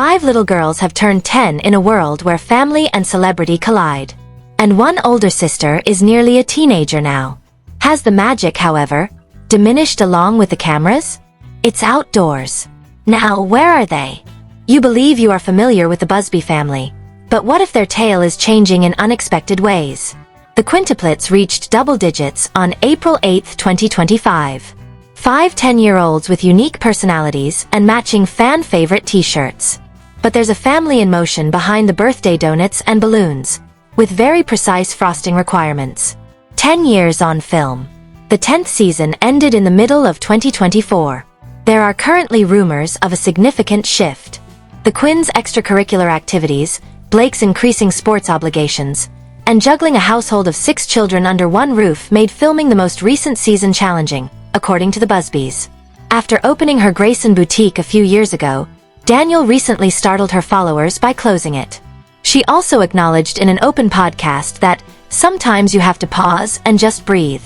5 little girls have turned 10 in a world where family and celebrity collide. And one older sister is nearly a teenager now. Has the magic, however, diminished along with the cameras? It's outdoors. Now, where are they? You believe you are familiar with the Busby family. But what if their tale is changing in unexpected ways? The quintuplets reached double digits on April 8, 2025. 5 10-year-olds with unique personalities and matching fan-favorite t-shirts. But there's a family in motion behind the birthday donuts and balloons, with very precise frosting requirements. 10 years on film. The 10th season ended in the middle of 2024. There are currently rumors of a significant shift. The Quins' extracurricular activities, Blake's increasing sports obligations, and juggling a household of 6 children under one roof made filming the most recent season challenging, according to the Busbys. After opening her Grayson boutique a few years ago, Danielle recently startled her followers by closing it. She also acknowledged in an open podcast that sometimes you have to pause and just breathe.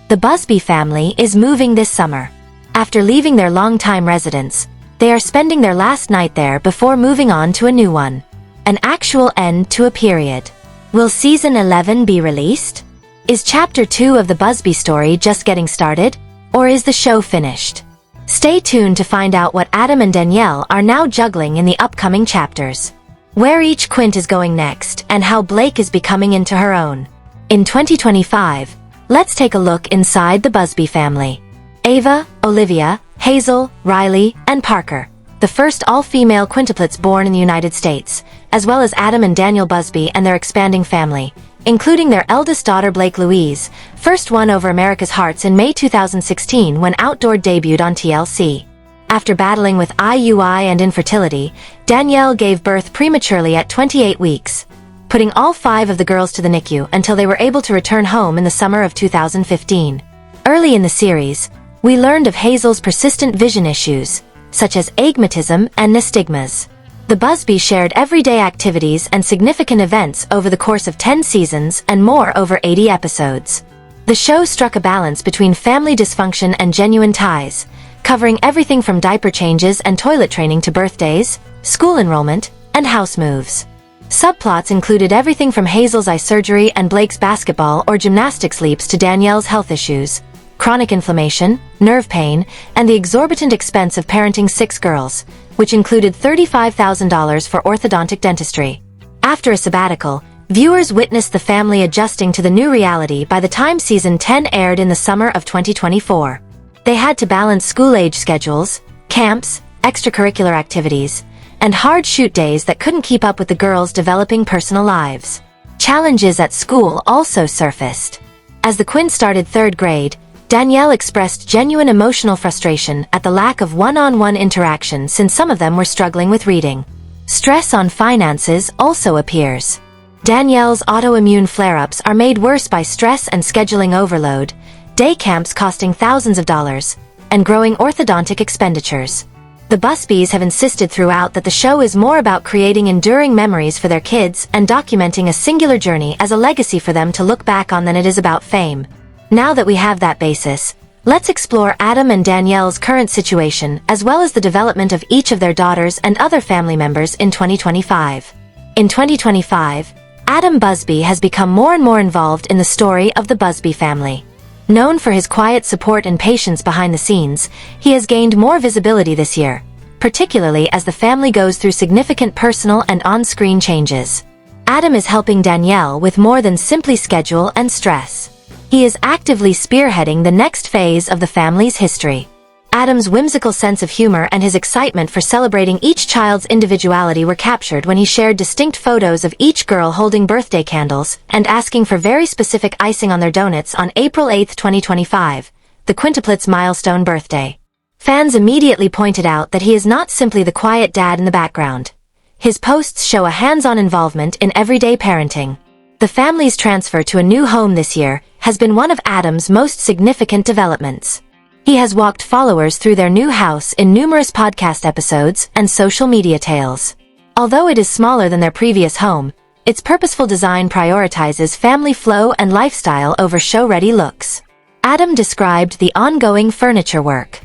The Busby family is moving this summer. After leaving their longtime residence, they are spending their last night there before moving on to a new one. An actual end to a period. Will season 11 be released? Is chapter 2 of the Busby story just getting started? Or is the show finished? Stay tuned to find out what Adam and Danielle are now juggling in the upcoming chapters. Where each Quint is going next and how Blake is becoming into her own. In 2025, let's take a look inside the Busby family. Ava, Olivia, Hazel, Riley, and Parker. The first all-female quintuplets born in the United States, as well as Adam and Danielle Busby and their expanding family, including their eldest daughter Blake Louise, first won over America's hearts in May 2016 when Outdoor debuted on TLC. After battling with IUI and infertility, Danielle gave birth prematurely at 28 weeks, putting all 5 of the girls to the NICU until they were able to return home in the summer of 2015. Early in the series, we learned of Hazel's persistent vision issues, such as astigmatism and nystagmus. The Busbys shared everyday activities and significant events over the course of 10 seasons and more over 80 episodes. The show struck a balance between family dysfunction and genuine ties, covering everything from diaper changes and toilet training to birthdays, school enrollment, and house moves. Subplots included everything from Hazel's eye surgery and Blake's basketball or gymnastics leaps to Danielle's health issues, chronic inflammation, nerve pain, and the exorbitant expense of parenting 6 girls, which included $35,000 for orthodontic dentistry. After a sabbatical, viewers witnessed the family adjusting to the new reality by the time season 10 aired in the summer of 2024. They had to balance school-age schedules, camps, extracurricular activities, and hard shoot days that couldn't keep up with the girls' developing personal lives. Challenges at school also surfaced. As the Quins started 3rd grade, Danielle expressed genuine emotional frustration at the lack of one-on-one interaction since some of them were struggling with reading. Stress on finances also appears. Danielle's autoimmune flare-ups are made worse by stress and scheduling overload, day camps costing thousands of dollars, and growing orthodontic expenditures. The Busbys have insisted throughout that the show is more about creating enduring memories for their kids and documenting a singular journey as a legacy for them to look back on than it is about fame. Now that we have that basis, let's explore Adam and Danielle's current situation as well as the development of each of their daughters and other family members in 2025. In 2025, Adam Busby has become more and more involved in the story of the Busby family. Known for his quiet support and patience behind the scenes, he has gained more visibility this year, particularly as the family goes through significant personal and on-screen changes. Adam is helping Danielle with more than simply schedule and stress. He is actively spearheading the next phase of the family's history. Adam's whimsical sense of humor and his excitement for celebrating each child's individuality were captured when he shared distinct photos of each girl holding birthday candles and asking for very specific icing on their donuts on April 8, 2025, the quintuplets' milestone birthday. Fans immediately pointed out that he is not simply the quiet dad in the background. His posts show a hands-on involvement in everyday parenting. The family's transfer to a new home this year has been one of Adam's most significant developments. He has walked followers through their new house in numerous podcast episodes and social media tales. Although it is smaller than their previous home, its purposeful design prioritizes family flow and lifestyle over show-ready looks. Adam described the ongoing furniture work.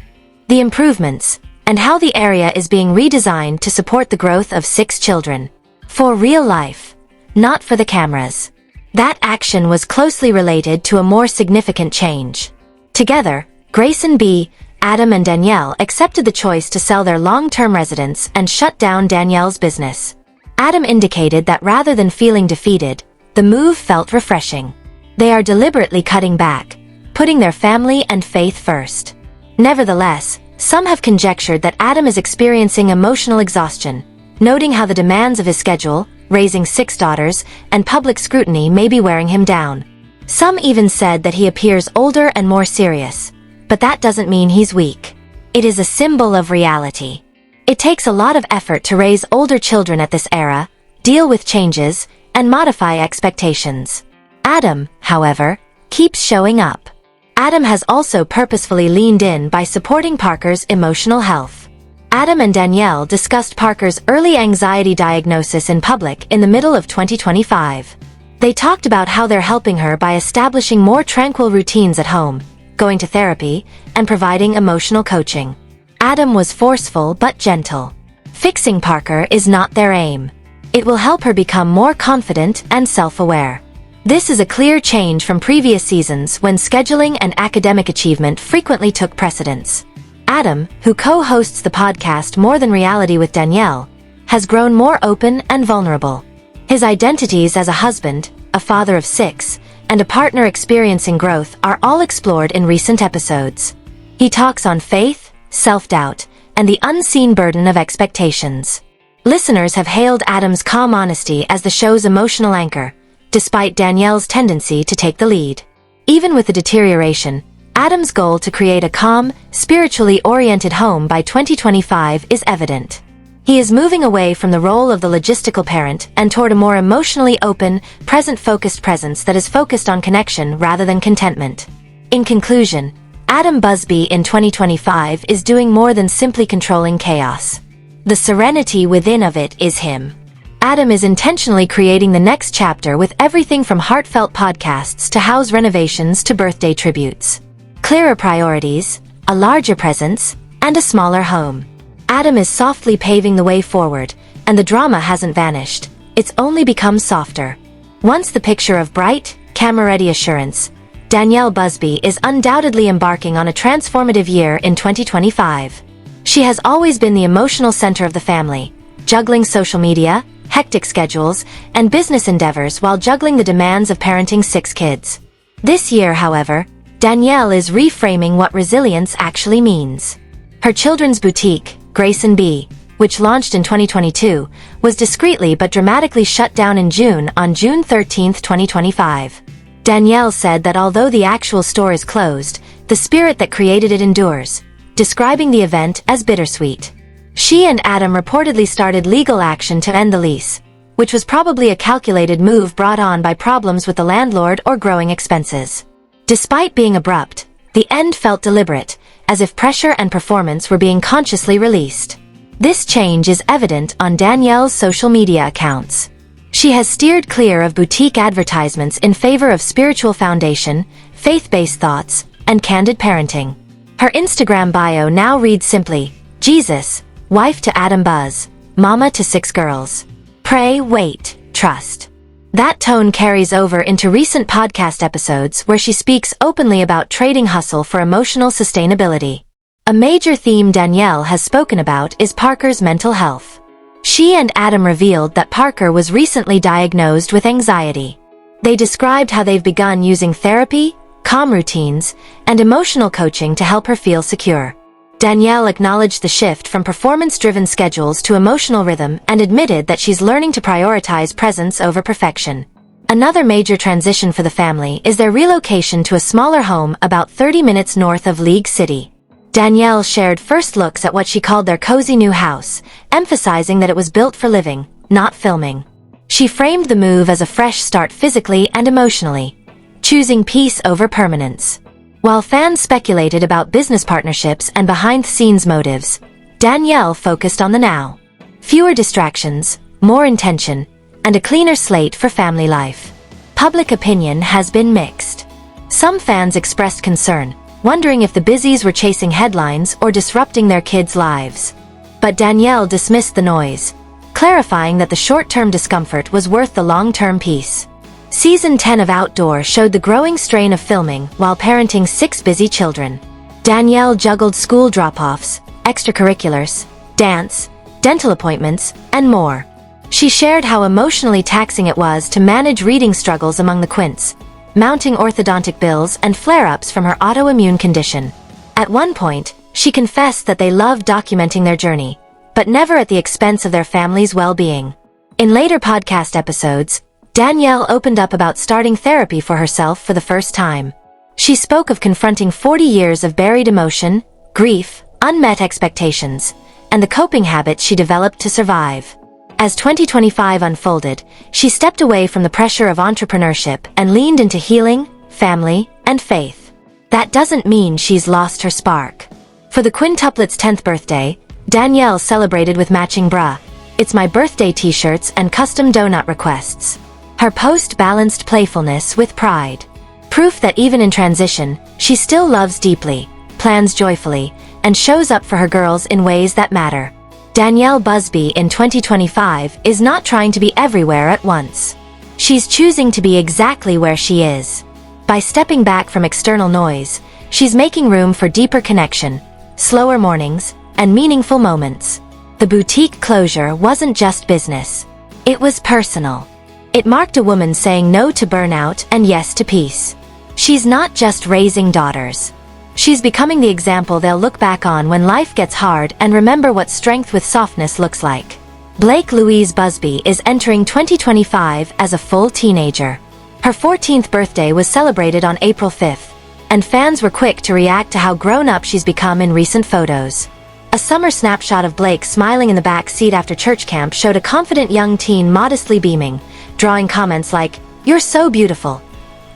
The improvements, and how the area is being redesigned to support the growth of 6 children. For real life, not for the cameras. That action was closely related to a more significant change. Together, Grace and B, Adam and Danielle accepted the choice to sell their long-term residence and shut down Danielle's business. Adam indicated that rather than feeling defeated, the move felt refreshing. They are deliberately cutting back, putting their family and faith first. Nevertheless, some have conjectured that Adam is experiencing emotional exhaustion, noting how the demands of his schedule, raising 6 daughters, and public scrutiny may be wearing him down. Some even said that he appears older and more serious, but that doesn't mean he's weak. It is a symbol of reality. It takes a lot of effort to raise older children at this era, deal with changes, and modify expectations. Adam, however, keeps showing up. Adam has also purposefully leaned in by supporting Parker's emotional health. Adam and Danielle discussed Parker's early anxiety diagnosis in public in the middle of 2025. They talked about how they're helping her by establishing more tranquil routines at home, going to therapy, and providing emotional coaching. Adam was forceful but gentle. Fixing Parker is not their aim. It will help her become more confident and self-aware. This is a clear change from previous seasons when scheduling and academic achievement frequently took precedence. Adam, who co-hosts the podcast More Than Reality with Danielle, has grown more open and vulnerable. His identities as a husband, a father of 6, and a partner experiencing growth are all explored in recent episodes. He talks on faith, self-doubt, and the unseen burden of expectations. Listeners have hailed Adam's calm honesty as the show's emotional anchor, despite Danielle's tendency to take the lead. Even with the deterioration, Adam's goal to create a calm, spiritually oriented home by 2025 is evident. He is moving away from the role of the logistical parent and toward a more emotionally open, present-focused presence that is focused on connection rather than contentment. In conclusion, Adam Busby in 2025 is doing more than simply controlling chaos. The serenity within of it is him. Adam is intentionally creating the next chapter with everything from heartfelt podcasts to house renovations to birthday tributes. Clearer priorities, a larger presence, and a smaller home. Adam is softly paving the way forward, and the drama hasn't vanished, it's only become softer. Once the picture of bright, camera-ready assurance, Danielle Busby is undoubtedly embarking on a transformative year in 2025. She has always been the emotional center of the family, juggling social media, hectic schedules, and business endeavors while juggling the demands of parenting 6 kids. This year, however, Danielle is reframing what resilience actually means. Her children's boutique, Grace and B, which launched in 2022, was discreetly but dramatically shut down in June on June 13, 2025. Danielle said that although the actual store is closed, the spirit that created it endures, describing the event as bittersweet. She and Adam reportedly started legal action to end the lease, which was probably a calculated move brought on by problems with the landlord or growing expenses. Despite being abrupt, the end felt deliberate, as if pressure and performance were being consciously released. This change is evident on Danielle's social media accounts. She has steered clear of boutique advertisements in favor of spiritual foundation, faith-based thoughts, and candid parenting. Her Instagram bio now reads simply, Jesus, wife to Adam Buzz, mama to 6 girls. Pray, wait, trust. That tone carries over into recent podcast episodes where she speaks openly about trading hustle for emotional sustainability. A major theme Danielle has spoken about is Parker's mental health. She and Adam revealed that Parker was recently diagnosed with anxiety. They described how they've begun using therapy, calm routines, and emotional coaching to help her feel secure. Danielle acknowledged the shift from performance-driven schedules to emotional rhythm and admitted that she's learning to prioritize presence over perfection. Another major transition for the family is their relocation to a smaller home about 30 minutes north of League City. Danielle shared first looks at what she called their cozy new house, emphasizing that it was built for living, not filming. She framed the move as a fresh start physically and emotionally, choosing peace over permanence. While fans speculated about business partnerships and behind-the-scenes motives, Danielle focused on the now. Fewer distractions, more intention, and a cleaner slate for family life. Public opinion has been mixed. Some fans expressed concern, wondering if the Busbys were chasing headlines or disrupting their kids' lives. But Danielle dismissed the noise, clarifying that the short-term discomfort was worth the long-term peace. Season 10 of Outdoor showed the growing strain of filming while parenting 6 busy children. Danielle juggled school drop-offs, extracurriculars, dance, dental appointments, and more. She shared how emotionally taxing it was to manage reading struggles among the Quints, mounting orthodontic bills and flare-ups from her autoimmune condition. At one point, she confessed that they loved documenting their journey, but never at the expense of their family's well-being. In later podcast episodes, Danielle opened up about starting therapy for herself for the first time. She spoke of confronting 40 years of buried emotion, grief, unmet expectations, and the coping habits she developed to survive. As 2025 unfolded, she stepped away from the pressure of entrepreneurship and leaned into healing, family, and faith. That doesn't mean she's lost her spark. For the quintuplets' 10th birthday, Danielle celebrated with matching bra, It's My Birthday t-shirts and custom donut requests. Her post balanced playfulness with pride. Proof that even in transition, she still loves deeply, plans joyfully, and shows up for her girls in ways that matter. Danielle Busby in 2025 is not trying to be everywhere at once. She's choosing to be exactly where she is. By stepping back from external noise, she's making room for deeper connection, slower mornings, and meaningful moments. The boutique closure wasn't just business. It was personal. It marked a woman saying no to burnout and yes to peace. She's not just raising daughters. She's becoming the example they'll look back on when life gets hard and remember what strength with softness looks like. Blake Louise Busby is entering 2025 as a full teenager. Her 14th birthday was celebrated on April 5th, and fans were quick to react to how grown-up she's become in recent photos. A summer snapshot of Blake smiling in the back seat after church camp showed a confident young teen modestly beaming, drawing comments like, "You're so beautiful,"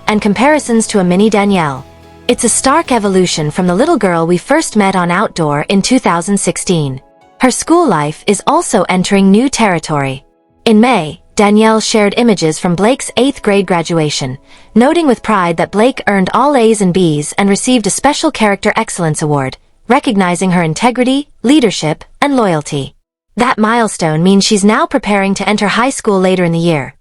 and comparisons to a mini Danielle. It's a stark evolution from the little girl we first met on Outdoor in 2016. Her school life is also entering new territory. In May, Danielle shared images from Blake's 8th grade graduation, noting with pride that Blake earned all A's and B's and received a Special Character Excellence Award, recognizing her integrity, leadership, and loyalty. That milestone means she's now preparing to enter high school later in the year,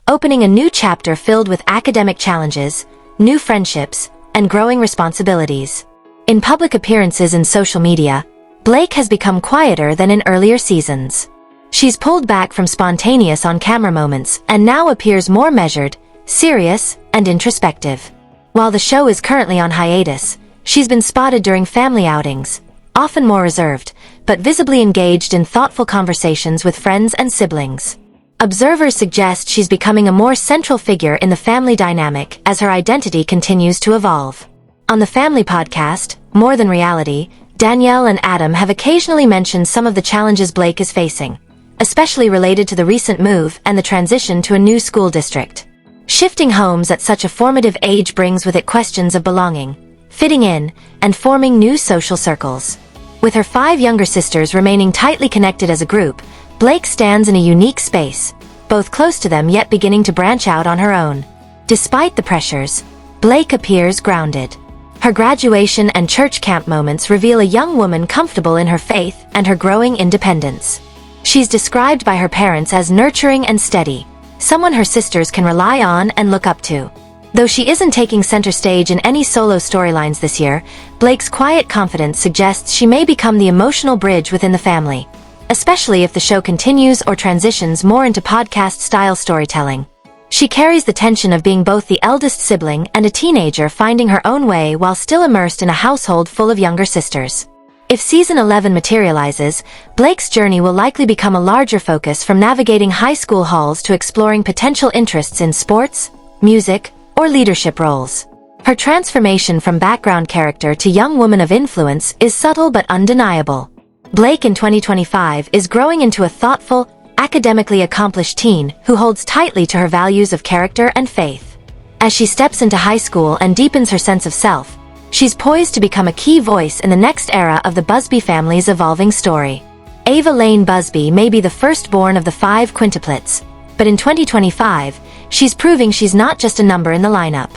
opening a new chapter filled with academic challenges, new friendships, and growing responsibilities. In public appearances and social media, Blake has become quieter than in earlier seasons. She's pulled back from spontaneous on-camera moments and now appears more measured, serious, and introspective. While the show is currently on hiatus, she's been spotted during family outings, often more reserved, but visibly engaged in thoughtful conversations with friends and siblings. Observers suggest she's becoming a more central figure in the family dynamic as her identity continues to evolve. On the family podcast, More Than Reality, Danielle and Adam have occasionally mentioned some of the challenges Blake is facing, especially related to the recent move and the transition to a new school district. Shifting homes at such a formative age brings with it questions of belonging, fitting in, and forming new social circles. With her 5 younger sisters remaining tightly connected as a group, Blake stands in a unique space, both close to them yet beginning to branch out on her own. Despite the pressures, Blake appears grounded. Her graduation and church camp moments reveal a young woman comfortable in her faith and her growing independence. She's described by her parents as nurturing and steady, someone her sisters can rely on and look up to. Though she isn't taking center stage in any solo storylines this year, Blake's quiet confidence suggests she may become the emotional bridge within the family, especially if the show continues or transitions more into podcast-style storytelling. She carries the tension of being both the eldest sibling and a teenager finding her own way while still immersed in a household full of younger sisters. If season 11 materializes, Blake's journey will likely become a larger focus, from navigating high school halls to exploring potential interests in sports, music, or leadership roles. Her transformation from background character to young woman of influence is subtle but undeniable. Blake in 2025 is growing into a thoughtful, academically accomplished teen who holds tightly to her values of character and faith. As she steps into high school and deepens her sense of self, she's poised to become a key voice in the next era of the Busby family's evolving story. Ava Lane Busby may be the firstborn of the 5 quintuplets, but in 2025, she's proving she's not just a number in the lineup.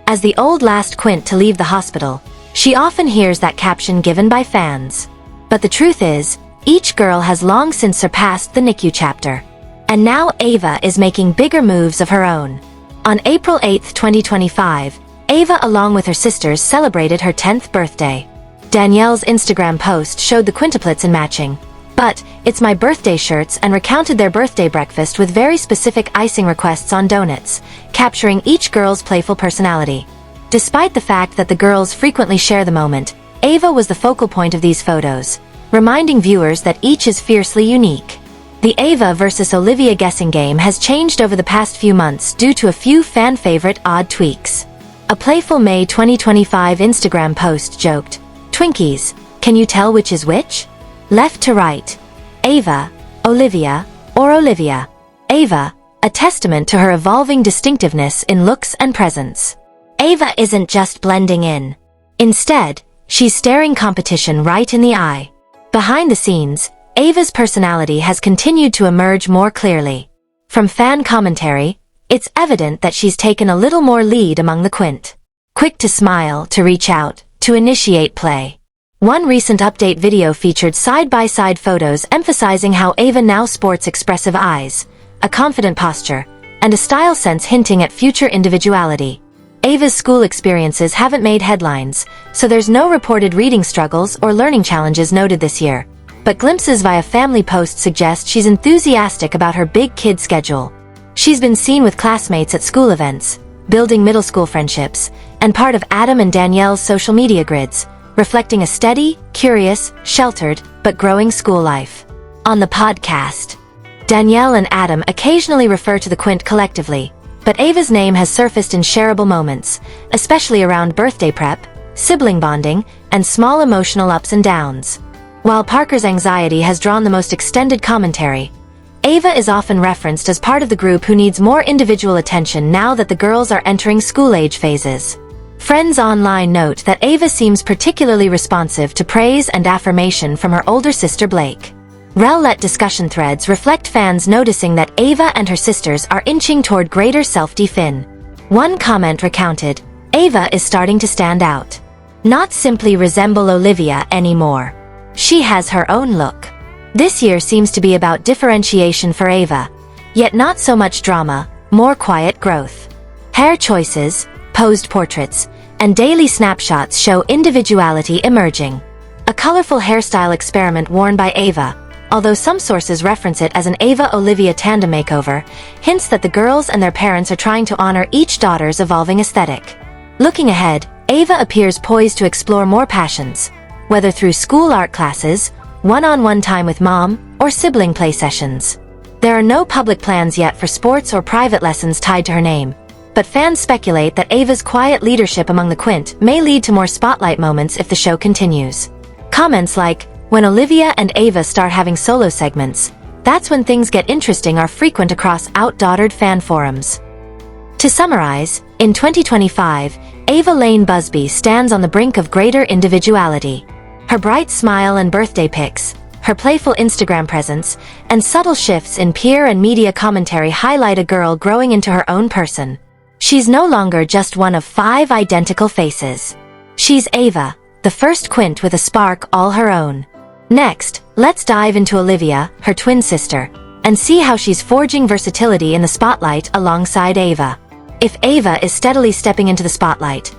As the last quint to leave the hospital, She often hears that caption given by fans. But the truth is, each girl has long since surpassed the NICU chapter. And now Ava is making bigger moves of her own. On April 8, 2025, Ava along with her sisters celebrated her 10th birthday. Danielle's Instagram post showed the quintuplets in matching "But, it's my birthday" shirts and recounted their birthday breakfast with very specific icing requests on donuts, capturing each girl's playful personality. Despite the fact that the girls frequently share the moment, Ava was the focal point of these photos, reminding viewers that each is fiercely unique. The Ava versus Olivia guessing game has changed over the past few months due to a few fan-favorite odd tweaks. A playful May 2025 Instagram post joked, "Twinkies, can you tell which is which? Left to right. Ava, Olivia, or Olivia? Ava, a testament to her evolving distinctiveness in looks and presence. Ava isn't just blending in. Instead, she's staring competition right in the eye." Behind the scenes, Ava's personality has continued to emerge more clearly. From fan commentary, it's evident that she's taken a little more lead among the quint. Quick to smile, to reach out, to initiate play. One recent update video featured side-by-side photos emphasizing how Ava now sports expressive eyes, a confident posture, and a style sense hinting at future individuality. Ava's school experiences haven't made headlines, so there's no reported reading struggles or learning challenges noted this year. But glimpses via family posts suggest she's enthusiastic about her big kid schedule. She's been seen with classmates at school events, building middle school friendships, and part of Adam and Danielle's social media grids, reflecting a steady, curious, sheltered, but growing school life. On the podcast, Danielle and Adam occasionally refer to the quint collectively, but Ava's name has surfaced in shareable moments, especially around birthday prep, sibling bonding, and small emotional ups and downs. While Parker's anxiety has drawn the most extended commentary, Ava is often referenced as part of the group who needs more individual attention now that the girls are entering school-age phases. Friends online note that Ava seems particularly responsive to praise and affirmation from her older sister Blake. Rel-let discussion threads reflect fans noticing that Ava and her sisters are inching toward greater self-defin. One comment recounted, "Ava is starting to stand out. Not simply resemble Olivia anymore. She has her own look." This year seems to be about differentiation for Ava, yet not so much drama, more quiet growth. Hair choices, posed portraits, and daily snapshots show individuality emerging. A colorful hairstyle experiment worn by Ava, although some sources reference it as an Ava-Olivia tandem makeover, hints that the girls and their parents are trying to honor each daughter's evolving aesthetic. Looking ahead, Ava appears poised to explore more passions, whether through school art classes, one-on-one time with mom, or sibling play sessions. There are no public plans yet for sports or private lessons tied to her name, but fans speculate that Ava's quiet leadership among the quint may lead to more spotlight moments if the show continues. Comments like, "When Olivia and Ava start having solo segments, that's when things get interesting," are frequent across outdaughtered fan forums. To summarize, in 2025, Ava Lane Busby stands on the brink of greater individuality. Her bright smile and birthday pics, her playful Instagram presence, and subtle shifts in peer and media commentary highlight a girl growing into her own person. She's no longer just one of 5 identical faces. She's Ava, the first quint with a spark all her own. Next, let's dive into Olivia, her twin sister, and see how she's forging versatility in the spotlight alongside Ava. If Ava is steadily stepping into the spotlight,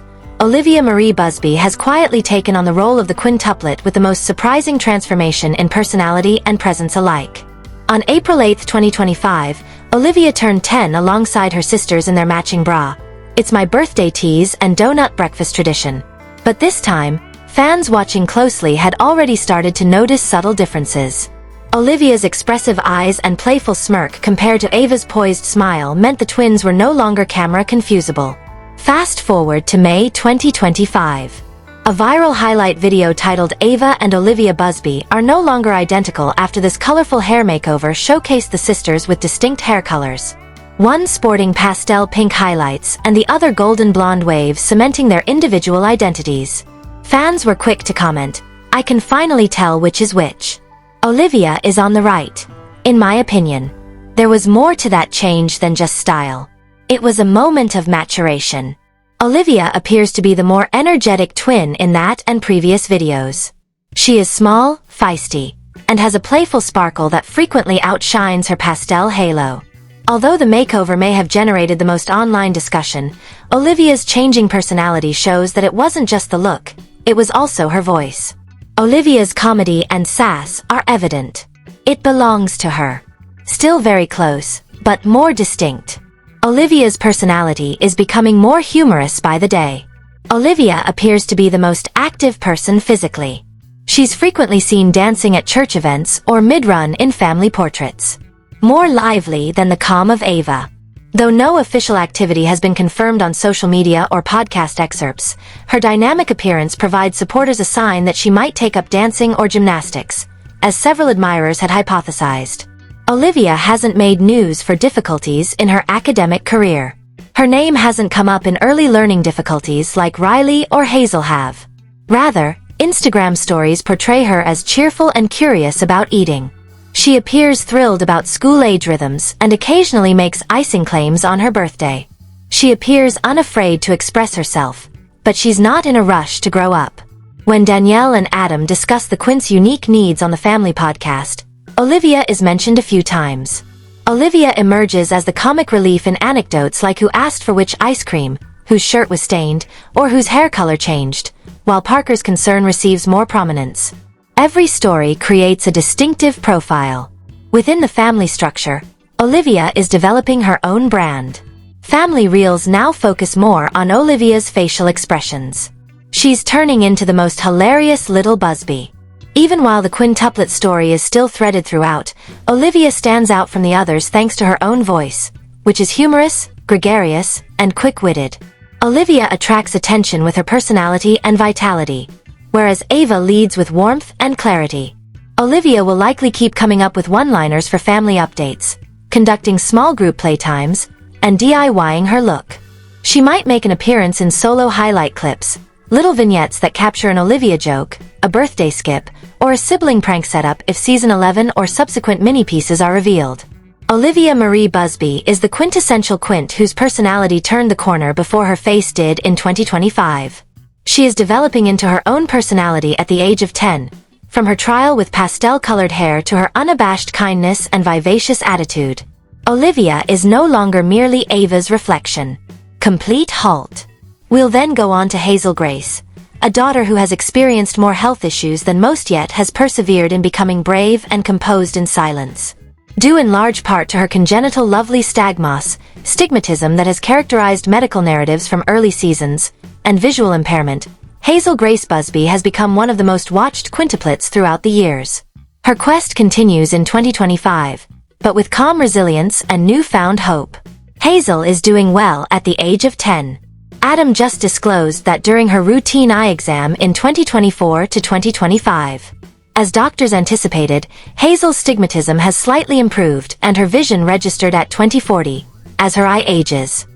Olivia Marie Busby has quietly taken on the role of the quintuplet with the most surprising transformation in personality and presence alike. On April 8, 2025, Olivia turned 10 alongside her sisters in their matching bra. "It's my birthday" tease and donut breakfast tradition. But this time, fans watching closely had already started to notice subtle differences. Olivia's expressive eyes and playful smirk compared to Ava's poised smile meant the twins were no longer camera confusable. Fast forward to May 2025. A viral highlight video titled "Ava and Olivia Busby are no longer identical" after this colorful hair makeover showcased the sisters with distinct hair colors. One sporting pastel pink highlights and the other golden blonde waves, cementing their individual identities. Fans were quick to comment, "I can finally tell which is which. Olivia is on the right." In my opinion, there was more to that change than just style. It was a moment of maturation. Olivia appears to be the more energetic twin in that and previous videos. She is small, feisty, and has a playful sparkle that frequently outshines her pastel halo. Although the makeover may have generated the most online discussion, Olivia's changing personality shows that it wasn't just the look, it was also her voice. Olivia's comedy and sass are evident. It belongs to her. Still very close, but more distinct. Olivia's personality is becoming more humorous by the day. Olivia appears to be the most active person physically. She's frequently seen dancing at church events or mid-run in family portraits. More lively than the calm of Ava. Though no official activity has been confirmed on social media or podcast excerpts, her dynamic appearance provides supporters a sign that she might take up dancing or gymnastics, as several admirers had hypothesized. Olivia hasn't made news for difficulties in her academic career. Her name hasn't come up in early learning difficulties like Riley or Hazel have. Rather, Instagram stories portray her as cheerful and curious about eating. She appears thrilled about school-age rhythms and occasionally makes icing claims on her birthday. She appears unafraid to express herself, but she's not in a rush to grow up. When Danielle and Adam discuss the Quint's unique needs on the family podcast, Olivia is mentioned a few times. Olivia emerges as the comic relief in anecdotes like who asked for which ice cream, whose shirt was stained, or whose hair color changed, while Parker's concern receives more prominence. Every story creates a distinctive profile. Within the family structure, Olivia is developing her own brand. Family reels now focus more on Olivia's facial expressions. She's turning into the most hilarious little Busby. Even while the quintuplet story is still threaded throughout, Olivia stands out from the others thanks to her own voice, which is humorous, gregarious, and quick-witted. Olivia attracts attention with her personality and vitality, whereas Ava leads with warmth and clarity. Olivia will likely keep coming up with one-liners for family updates, conducting small group playtimes, and DIYing her look. She might make an appearance in solo highlight clips, little vignettes that capture an Olivia joke, a birthday skip, or a sibling prank setup if season 11 or subsequent mini-pieces are revealed. Olivia Marie Busby is the quintessential Quint whose personality turned the corner before her face did in 2025. She is developing into her own personality at the age of 10, from her trial with pastel-colored hair to her unabashed kindness and vivacious attitude. Olivia is no longer merely Ava's reflection. Complete halt. We'll then go on to Hazel Grace, a daughter who has experienced more health issues than most yet has persevered in becoming brave and composed in silence. Due in large part to her congenital lovely stagmos, stigmatism that has characterized medical narratives from early seasons, and visual impairment, Hazel Grace Busby has become one of the most watched quintuplets throughout the years. Her quest continues in 2025, but with calm resilience and newfound hope. Hazel is doing well at the age of 10. Adam just disclosed that during her routine eye exam in 2024 to 2025. As doctors anticipated, Hazel's stigmatism has slightly improved and her vision registered at 20/40, as her eye ages.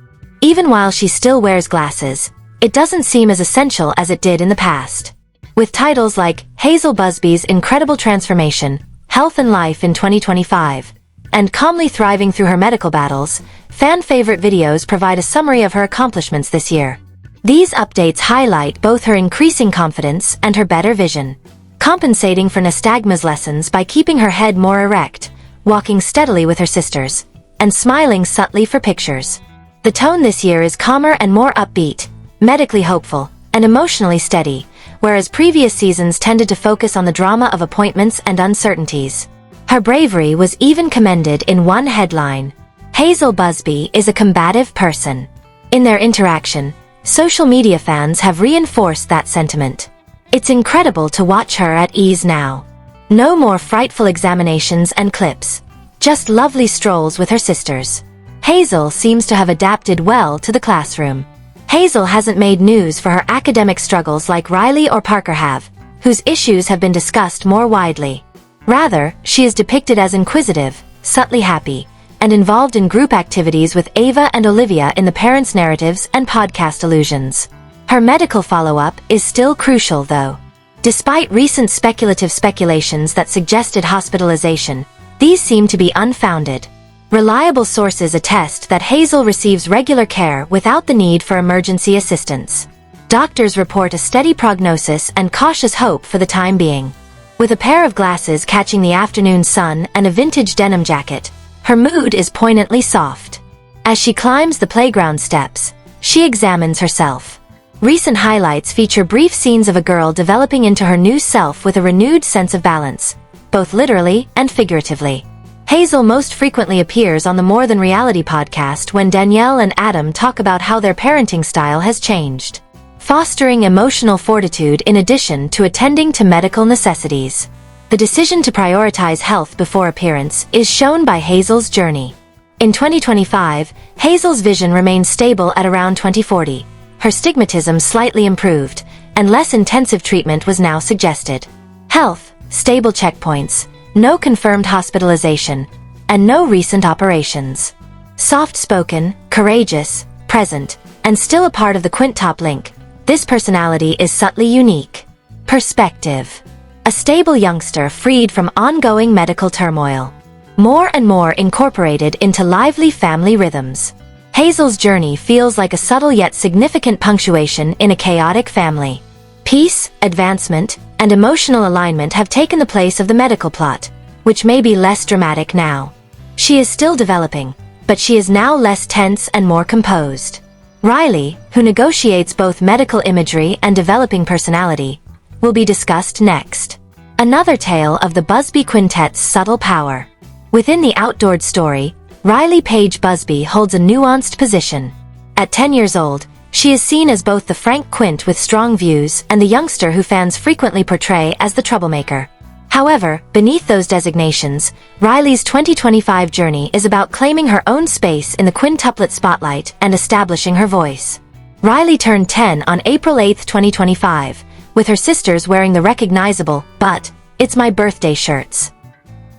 Even while she still wears glasses, it doesn't seem as essential as it did in the past. With titles like Hazel Busby's Incredible Transformation, Health and Life in 2025, and Calmly Thriving Through Her Medical Battles, fan-favorite videos provide a summary of her accomplishments this year. These updates highlight both her increasing confidence and her better vision, compensating for nystagmus lessons by keeping her head more erect, walking steadily with her sisters, and smiling subtly for pictures. The tone this year is calmer and more upbeat, medically hopeful, and emotionally steady, whereas previous seasons tended to focus on the drama of appointments and uncertainties. Her bravery was even commended in one headline. Hazel Busby is a combative person. In their interaction, social media fans have reinforced that sentiment. It's incredible to watch her at ease now. No more frightful examinations and clips. Just lovely strolls with her sisters. Hazel seems to have adapted well to the classroom. Hazel hasn't made news for her academic struggles like Riley or Parker have, whose issues have been discussed more widely. Rather, she is depicted as inquisitive, subtly happy, and involved in group activities with Ava and Olivia in the parents' narratives and podcast allusions. Her medical follow-up is still crucial though. Despite recent speculations that suggested hospitalization, these seem to be unfounded. Reliable sources attest that Hazel receives regular care without the need for emergency assistance. Doctors report a steady prognosis and cautious hope for the time being. With a pair of glasses catching the afternoon sun and a vintage denim jacket, her mood is poignantly soft. As she climbs the playground steps, she examines herself. Recent highlights feature brief scenes of a girl developing into her new self with a renewed sense of balance, both literally and figuratively. Hazel most frequently appears on the More Than Reality podcast when Danielle and Adam talk about how their parenting style has changed, fostering emotional fortitude in addition to attending to medical necessities. The decision to prioritize health before appearance is shown by Hazel's journey. In 2025, Hazel's vision remains stable at around 20/40. Her stigmatism slightly improved, and less intensive treatment was now suggested. Health, stable checkpoints, no confirmed hospitalization, and no recent operations. Soft-spoken, courageous, present, and still a part of the quintop link, this personality is subtly unique. Perspective. A stable youngster freed from ongoing medical turmoil. More and more incorporated into lively family rhythms. Hazel's journey feels like a subtle yet significant punctuation in a chaotic family. Peace, advancement, and emotional alignment have taken the place of the medical plot, which may be less dramatic now. She is still developing, but she is now less tense and more composed. Riley, who negotiates both medical imagery and developing personality, will be discussed next. Another tale of the Busby Quintet's subtle power. Within the outdoored story, Riley Page Busby holds a nuanced position. At 10 years old, she is seen as both the frank quint with strong views and the youngster who fans frequently portray as the troublemaker. However, beneath those designations, Riley's 2025 journey is about claiming her own space in the quintuplet spotlight and establishing her voice. Riley turned 10 on April 8, 2025, with her sisters wearing the recognizable, "But it's my birthday" shirts.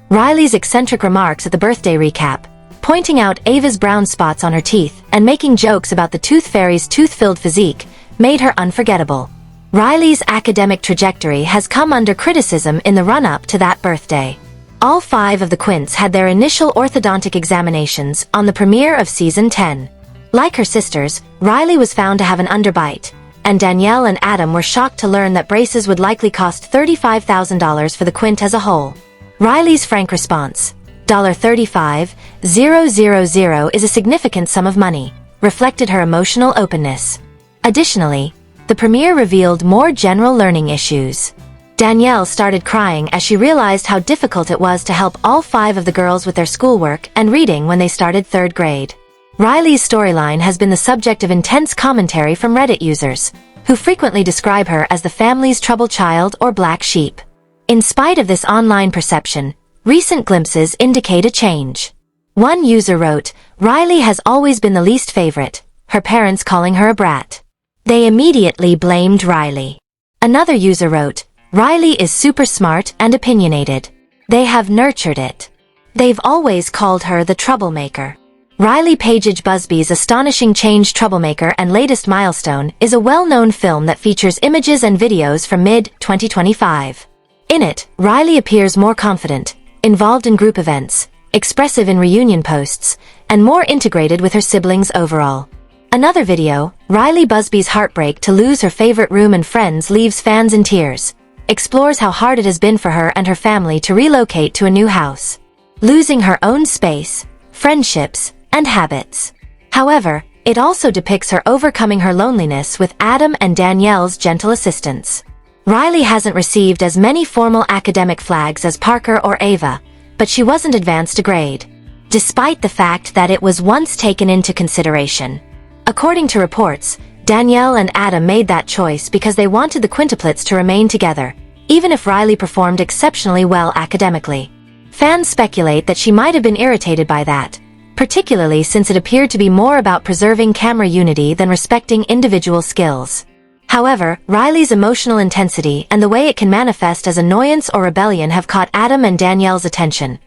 Riley's eccentric remarks at the birthday recap, pointing out Ava's brown spots on her teeth and making jokes about the Tooth Fairy's tooth-filled physique, made her unforgettable. Riley's academic trajectory has come under criticism in the run-up to that birthday. All 5 of the Quints had their initial orthodontic examinations on the premiere of Season 10. Like her sisters, Riley was found to have an underbite, and Danielle and Adam were shocked to learn that braces would likely cost $35,000 for the Quint as a whole. Riley's frank response, $35,000 is a significant sum of money, reflected her emotional openness. Additionally, the premiere revealed more general learning issues. Danielle started crying as she realized how difficult it was to help all 5 of the girls with their schoolwork and reading when they started 3rd grade. Riley's storyline has been the subject of intense commentary from Reddit users, who frequently describe her as the family's troubled child or black sheep. In spite of this online perception, recent glimpses indicate a change. One user wrote, "Riley has always been the least favorite, her parents calling her a brat. They immediately blamed Riley." Another user wrote, "Riley is super smart and opinionated. They have nurtured it. They've always called her the troublemaker." Riley Page Busby's astonishing change troublemaker and latest milestone is a well-known film that features images and videos from mid-2025. In it, Riley appears more confident, involved in group events, expressive in reunion posts, and more integrated with her siblings overall. Another video, Riley Busby's heartbreak to lose her favorite room and friends leaves fans in tears, explores how hard it has been for her and her family to relocate to a new house, losing her own space, friendships, and habits. However, it also depicts her overcoming her loneliness with Adam and Danielle's gentle assistance. Riley hasn't received as many formal academic flags as Parker or Ava, but she wasn't advanced a grade, despite the fact that it was once taken into consideration. According to reports, Danielle and Adam made that choice because they wanted the quintuplets to remain together, even if Riley performed exceptionally well academically. Fans speculate that she might have been irritated by that, particularly since it appeared to be more about preserving camera unity than respecting individual skills. However, Riley's emotional intensity and the way it can manifest as annoyance or rebellion have caught Adam and Danielle's attention,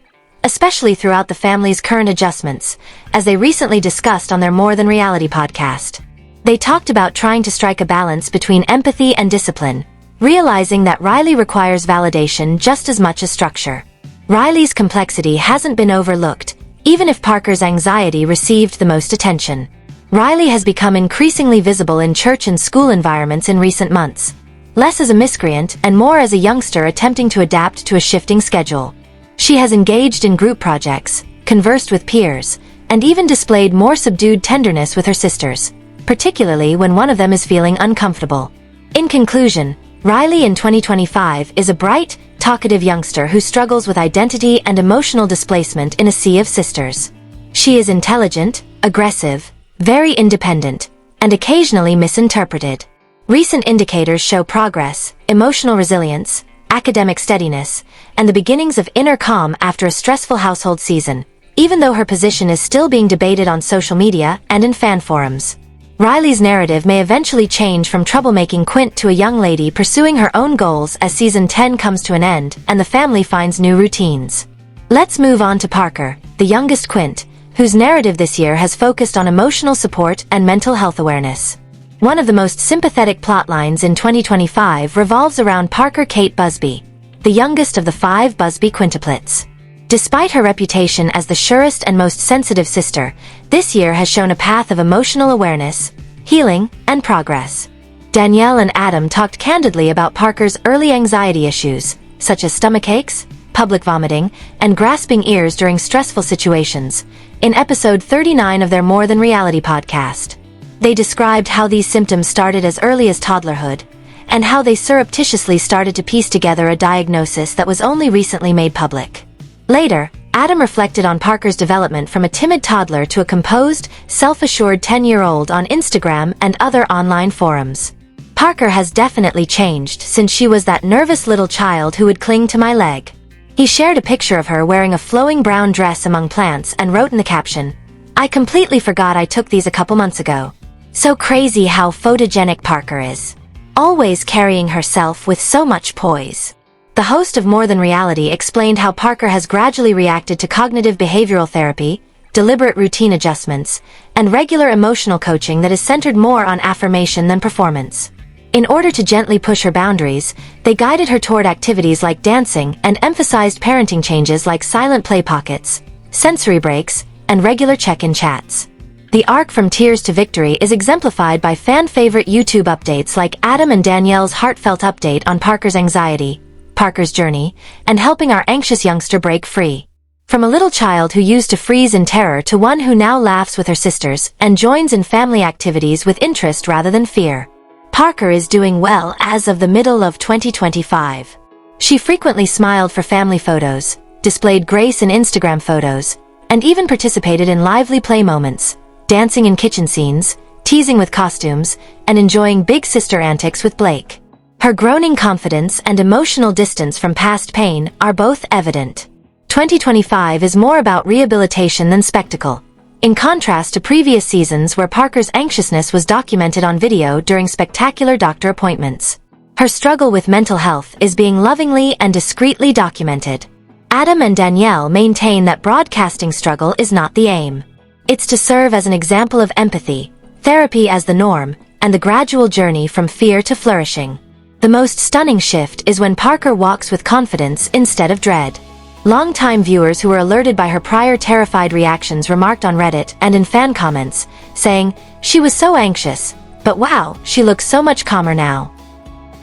especially throughout the family's current adjustments, as they recently discussed on their More Than Reality podcast. They talked about trying to strike a balance between empathy and discipline, realizing that Riley requires validation just as much as structure. Riley's complexity hasn't been overlooked, even if Parker's anxiety received the most attention. Riley has become increasingly visible in church and school environments in recent months, less as a miscreant and more as a youngster attempting to adapt to a shifting schedule. She has engaged in group projects, conversed with peers, and even displayed more subdued tenderness with her sisters, particularly when one of them is feeling uncomfortable. In conclusion, Riley in 2025 is a bright, talkative youngster who struggles with identity and emotional displacement in a sea of sisters. She is intelligent, aggressive, very independent, and occasionally misinterpreted. Recent indicators show progress, emotional resilience, academic steadiness, and the beginnings of inner calm after a stressful household season, even though her position is still being debated on social media and in fan forums. Riley's narrative may eventually change from troublemaking Quint to a young lady pursuing her own goals as season 10 comes to an end and the family finds new routines. Let's move on to Parker, the youngest Quint, whose narrative this year has focused on emotional support and mental health awareness. One of the most sympathetic plotlines in 2025 revolves around Parker Kate Busby, the youngest of the 5 Busby quintuplets. Despite her reputation as the surest and most sensitive sister, this year has shown a path of emotional awareness, healing, and progress. Danielle and Adam talked candidly about Parker's early anxiety issues, such as stomachaches, public vomiting, and grasping ears during stressful situations, in episode 39 of their More Than Reality podcast. They described how these symptoms started as early as toddlerhood, and how they surreptitiously started to piece together a diagnosis that was only recently made public. Later, Adam reflected on Parker's development from a timid toddler to a composed, self-assured 10-year-old on Instagram and other online forums. Parker has definitely changed since she was that nervous little child who would cling to my leg. He shared a picture of her wearing a flowing brown dress among plants and wrote in the caption, "I completely forgot I took these a couple months ago. So crazy how photogenic Parker is. Always carrying herself with so much poise." The host of More Than Reality explained how Parker has gradually reacted to cognitive behavioral therapy, deliberate routine adjustments, and regular emotional coaching that is centered more on affirmation than performance. In order to gently push her boundaries, they guided her toward activities like dancing and emphasized parenting changes like silent play pockets, sensory breaks, and regular check-in chats. The arc from tears to victory is exemplified by fan-favorite YouTube updates like Adam and Danielle's heartfelt update on Parker's anxiety, Parker's journey, and helping our anxious youngster break free. From a little child who used to freeze in terror to one who now laughs with her sisters and joins in family activities with interest rather than fear, Parker is doing well as of the middle of 2025. She frequently smiled for family photos, displayed grace in Instagram photos, and even participated in lively play moments, dancing in kitchen scenes, teasing with costumes, and enjoying big sister antics with Blake. Her growing confidence and emotional distance from past pain are both evident. 2025 is more about rehabilitation than spectacle, in contrast to previous seasons where Parker's anxiousness was documented on video during spectacular doctor appointments. Her struggle with mental health is being lovingly and discreetly documented. Adam and Danielle maintain that broadcasting struggle is not the aim. It's to serve as an example of empathy, therapy as the norm, and the gradual journey from fear to flourishing. The most stunning shift is when Parker walks with confidence instead of dread. Longtime viewers who were alerted by her prior terrified reactions remarked on Reddit and in fan comments, saying, "She was so anxious, but wow, she looks so much calmer now."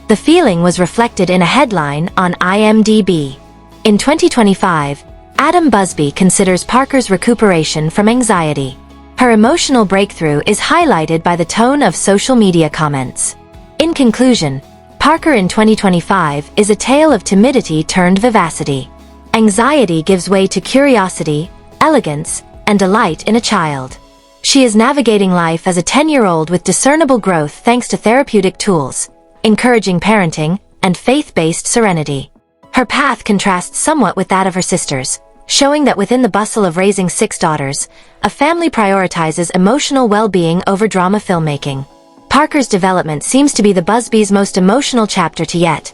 The feeling was reflected in a headline on IMDb. In 2025, Adam Busby considers Parker's recuperation from anxiety. Her emotional breakthrough is highlighted by the tone of social media comments. In conclusion, Parker in 2025 is a tale of timidity turned vivacity. Anxiety gives way to curiosity, elegance, and delight in a child. She is navigating life as a 10-year-old with discernible growth thanks to therapeutic tools, encouraging parenting, and faith-based serenity. Her path contrasts somewhat with that of her sisters, showing that within the bustle of raising 6 daughters, a family prioritizes emotional well-being over drama filmmaking. Parker's development seems to be the Busby's most emotional chapter to yet.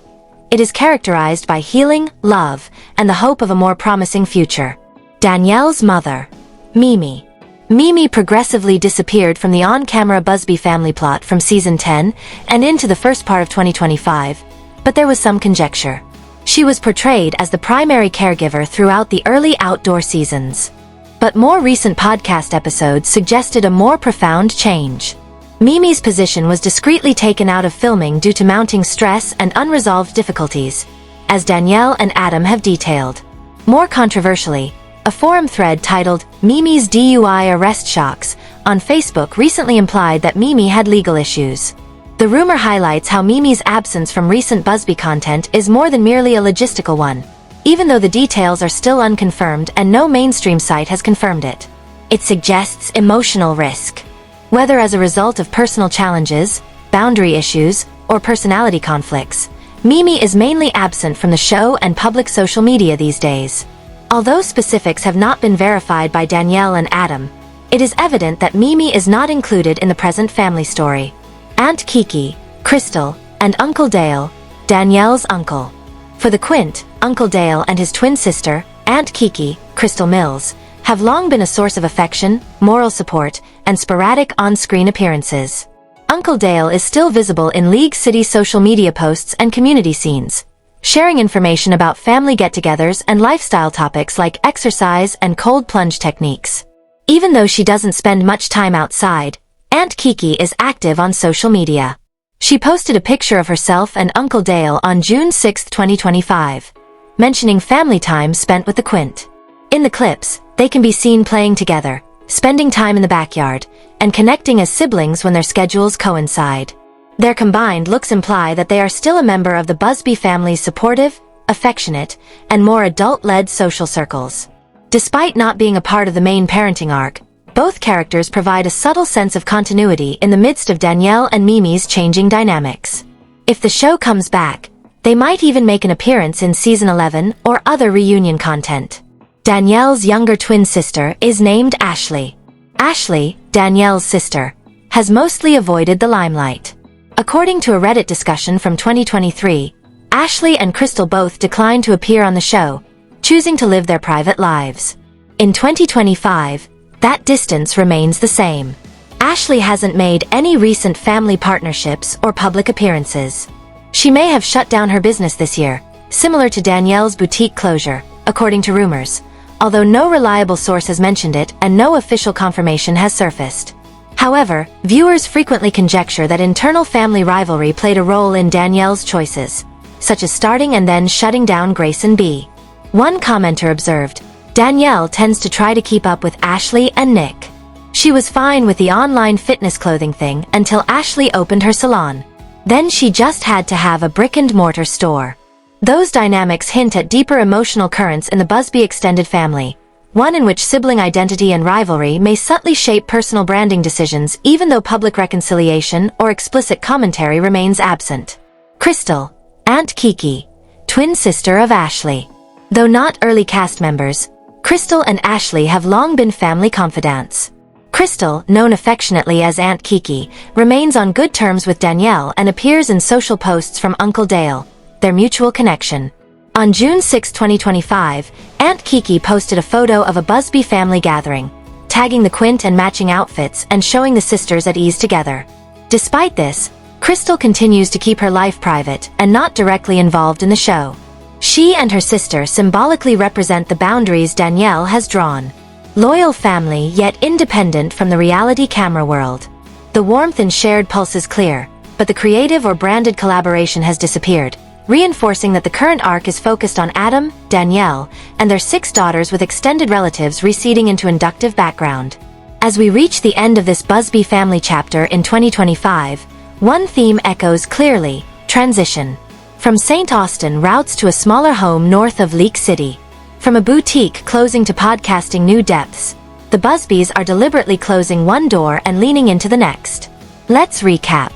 It is characterized by healing, love, and the hope of a more promising future. Danielle's mother, Mimi. Mimi progressively disappeared from the on-camera Busby family plot from season 10 and into the first part of 2025, but there was some conjecture. She was portrayed as the primary caregiver throughout the early outdoor seasons. But more recent podcast episodes suggested a more profound change. Mimi's position was discreetly taken out of filming due to mounting stress and unresolved difficulties, as Danielle and Adam have detailed. More controversially, a forum thread titled "Mimi's DUI Arrest Shocks" on Facebook recently implied that Mimi had legal issues. The rumor highlights how Mimi's absence from recent Busby content is more than merely a logistical one, even though the details are still unconfirmed and no mainstream site has confirmed it. It suggests emotional risk. Whether as a result of personal challenges, boundary issues, or personality conflicts, Mimi is mainly absent from the show and public social media these days. Although specifics have not been verified by Danielle and Adam, it is evident that Mimi is not included in the present family story. Aunt Kiki, Crystal, and Uncle Dale, Danielle's uncle. For the Quint, Uncle Dale and his twin sister, Aunt Kiki, Crystal Mills, have long been a source of affection, moral support, and sporadic on-screen appearances. Uncle Dale is still visible in League City social media posts and community scenes, sharing information about family get-togethers and lifestyle topics like exercise and cold plunge techniques. Even though she doesn't spend much time outside, Aunt Kiki is active on social media. She posted a picture of herself and Uncle Dale on June 6, 2025, mentioning family time spent with the Quint. In the clips, they can be seen playing together, spending time in the backyard, and connecting as siblings when their schedules coincide. Their combined looks imply that they are still a member of the Busby family's supportive, affectionate, and more adult-led social circles. Despite not being a part of the main parenting arc, both characters provide a subtle sense of continuity in the midst of Danielle and Mimi's changing dynamics. If the show comes back, they might even make an appearance in Season 11 or other reunion content. Danielle's younger twin sister is named Ashley. Ashley, Danielle's sister, has mostly avoided the limelight. According to a Reddit discussion from 2023, Ashley and Crystal both declined to appear on the show, choosing to live their private lives. In 2025, that distance remains the same. Ashley hasn't made any recent family partnerships or public appearances. She may have shut down her business this year, similar to Danielle's boutique closure, according to rumors, although no reliable source has mentioned it and no official confirmation has surfaced. However, viewers frequently conjecture that internal family rivalry played a role in Danielle's choices, such as starting and then shutting down Grace and B. One commenter observed, "Danielle tends to try to keep up with Ashley and Nick. She was fine with the online fitness clothing thing until Ashley opened her salon. Then she just had to have a brick-and-mortar store." Those dynamics hint at deeper emotional currents in the Busby extended family, one in which sibling identity and rivalry may subtly shape personal branding decisions even though public reconciliation or explicit commentary remains absent. Crystal, Aunt Kiki, twin sister of Ashley. Though not early cast members, Crystal and Ashley have long been family confidants. Crystal, known affectionately as Aunt Kiki, remains on good terms with Danielle and appears in social posts from Uncle Dale, their mutual connection. On June 6, 2025, Aunt Kiki posted a photo of a Busby family gathering, tagging the Quint and matching outfits and showing the sisters at ease together. Despite this, Crystal continues to keep her life private and not directly involved in the show. She and her sister symbolically represent the boundaries Danielle has drawn. Loyal family yet independent from the reality camera world. The warmth in shared pulse is clear, but the creative or branded collaboration has disappeared, reinforcing that the current arc is focused on Adam, Danielle, and their 6 daughters with extended relatives receding into inductive background. As we reach the end of this Busby family chapter in 2025, one theme echoes clearly: transition. From St. Austin routes to a smaller home north of League City. From a boutique closing to podcasting new depths, the Busbys are deliberately closing one door and leaning into the next. Let's recap.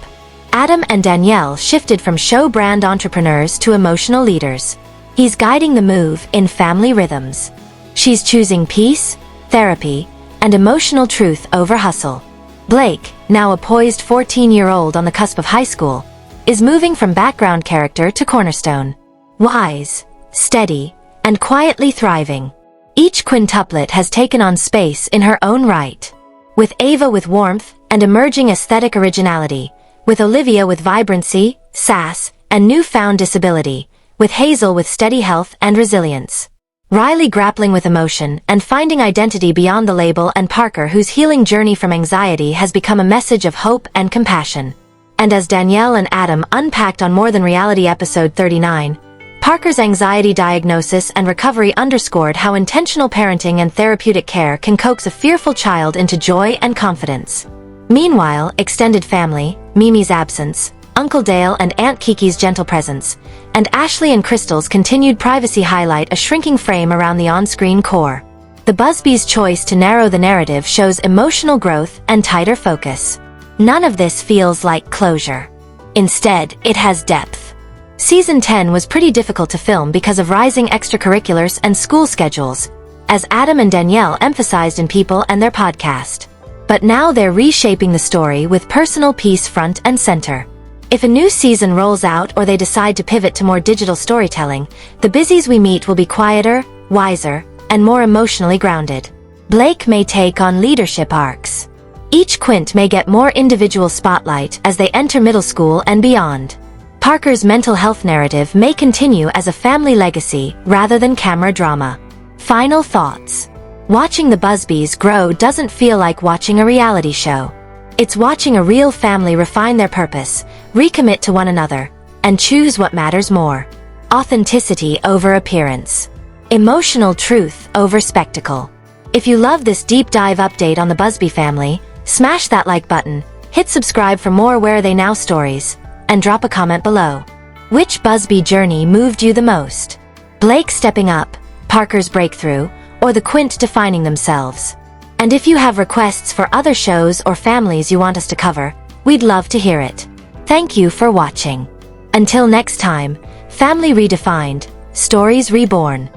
Adam and Danielle shifted from show brand entrepreneurs to emotional leaders. He's guiding the move in family rhythms. She's choosing peace, therapy, and emotional truth over hustle. Blake, now a poised 14-year-old on the cusp of high school, is moving from background character to cornerstone. Wise, steady, and quietly thriving. Each quintuplet has taken on space in her own right. With Ava with warmth and emerging aesthetic originality, with Olivia with vibrancy, sass, and newfound disability, with Hazel with steady health and resilience. Riley grappling with emotion and finding identity beyond the label, and Parker whose healing journey from anxiety has become a message of hope and compassion. And as Danielle and Adam unpacked on More Than Reality episode 39, Parker's anxiety diagnosis and recovery underscored how intentional parenting and therapeutic care can coax a fearful child into joy and confidence. Meanwhile, extended family, Mimi's absence, Uncle Dale and Aunt Kiki's gentle presence, and Ashley and Crystal's continued privacy highlight a shrinking frame around the on-screen core. The Busby's choice to narrow the narrative shows emotional growth and tighter focus. None of this feels like closure. Instead, it has depth. Season 10 was pretty difficult to film because of rising extracurriculars and school schedules, as Adam and Danielle emphasized in People and their podcast. But now they're reshaping the story with personal peace front and center. If a new season rolls out or they decide to pivot to more digital storytelling, the Busys we meet will be quieter, wiser, and more emotionally grounded. Blake may take on leadership arcs. Each Quint may get more individual spotlight as they enter middle school and beyond. Parker's mental health narrative may continue as a family legacy rather than camera drama. Final thoughts. Watching the Busbys grow doesn't feel like watching a reality show. It's watching a real family refine their purpose, recommit to one another, and choose what matters more. Authenticity over appearance. Emotional truth over spectacle. If you love this deep dive update on the Busby family, smash that like button, hit subscribe for more Where Are They Now stories, and drop a comment below. Which Busby journey moved you the most? Blake stepping up, Parker's breakthrough, or the Quint defining themselves? And if you have requests for other shows or families you want us to cover, we'd love to hear it. Thank you for watching. Until next time, family redefined, stories reborn.